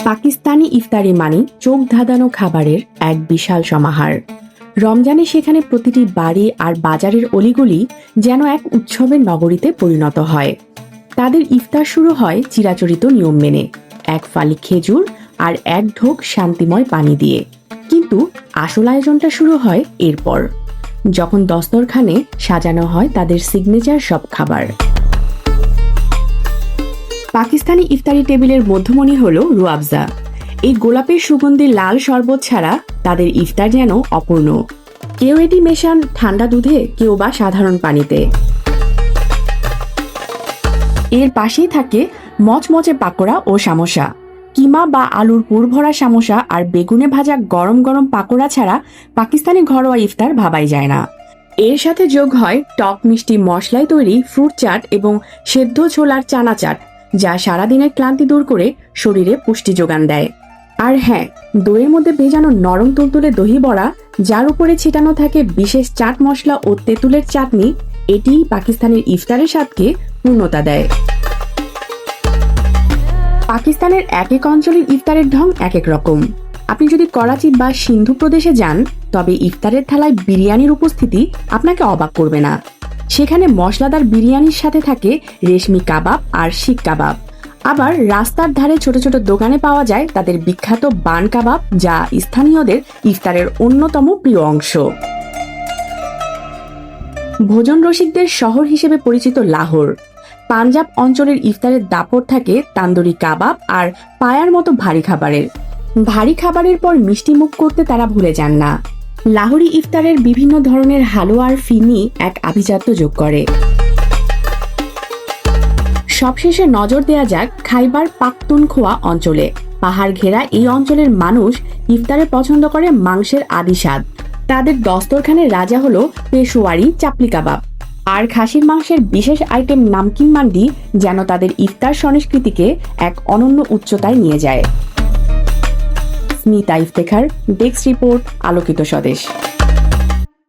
পাকিস্তানি ইফতারি মানে চোখ ধাঁধানো খাবারের এক বিশাল সমাহার। রমজানে সেখানে প্রতিটি বাড়ি আর বাজারের অলিগলি যেন এক উৎসবের নগরীতে পরিণত হয়। তাদের ইফতার শুরু হয় চিরাচরিত নিয়ম মেনে, এক ফালি খেজুর আর এক ঢোক শান্তিময় পানি দিয়ে। কিন্তু আসল আয়োজনটা শুরু হয় এরপর, যখন দস্তরখানে সাজানো হয় তাদের সিগনেচার সব খাবার। পাকিস্তানি ইফতারি টেবিলের মধ্যমণি হল রুয়াবজা। এই গোলাপের সুগন্ধি লাল শরবত ছাড়া তাদের ইফতার যেন অপূর্ণ। কেউ এটি মেশান ঠান্ডা দুধে, কেউ বা সাধারণ পানিতে। এর পাশেই থাকে মচমচে পাকোড়া ও সামোসা। কিমা বা আলুর পুর ভরা সামোসা আর বেগুনে ভাজা গরম গরম পাকোড়া ছাড়া পাকিস্তানি ঘরোয়া ইফতার ভাবাই যায় না। এর সাথে যোগ হয় টক মিষ্টি মশলায় তৈরি ফ্রুট চাট এবং সেদ্ধ ছোলার চানা চাট, যা সারাদিনের ক্লান্তি দূর করে শরীরে পুষ্টি যোগান দেয়। আর হ্যাঁ, দইয়ের মধ্যে ভেজানো নরম তুলতুলে দহি বড়া, যার উপরে ছিটানো থাকে বিশেষ চাট মশলা ও তেঁতুলের চাটনি, এটি পাকিস্তানের ইফতারের স্বাদকে পূর্ণতা দেয়। পাকিস্তানের এক এক অঞ্চলের ইফতারের ঢং এক এক রকম। আপনি যদি করাচি বা সিন্ধু প্রদেশে যান, তবে ইফতারের থালায় বিরিয়ানির উপস্থিতি আপনাকে অবাক করবে না। সেখানে মশলাদার বিরিয়ানির সাথে থাকে রেশমি কাবাব আর শিক কাবাব। আবার রাস্তার ধারে ছোট ছোট দোকানে পাওয়া যায় তাদের বিখ্যাত বান কাবাব, যা স্থানীয়দের ইফতারের অন্যতম প্রিয় অংশ। ভোজন রসিকদের শহর হিসেবে পরিচিত লাহোর, পাঞ্জাব অঞ্চলের ইফতারের দাপট থাকে তান্দুরি কাবাব আর পায়ার মতো ভারী খাবারের পর মিষ্টি মুখ করতে তারা ভুলে যান না। লাহোরি ইফতারের বিভিন্ন ধরনের হালুয়া আর ফিরনি এক আভিজাত্য যোগ করে। সবশেষে নজর দেয়া যাক খাইবার পাখতুনখোয়া অঞ্চলে। পাহাড় ঘেরা এই অঞ্চলের মানুষ ইফতারে পছন্দ করে মাংসের আদি স্বাদ। তাদের দস্তরখানের রাজা হলো পেশোয়ারি চাপলি কাবাব আর খাসির মাংসের বিশেষ আইটেম নামকিন মান্ডি, যেন তাদের ইফতার সংস্কৃতিকে এক অনন্য উচ্চতায় নিয়ে যায়। স্মিতা ইফতেখার, ডেস্ক রিপোর্ট, আলোকিত স্বদেশ।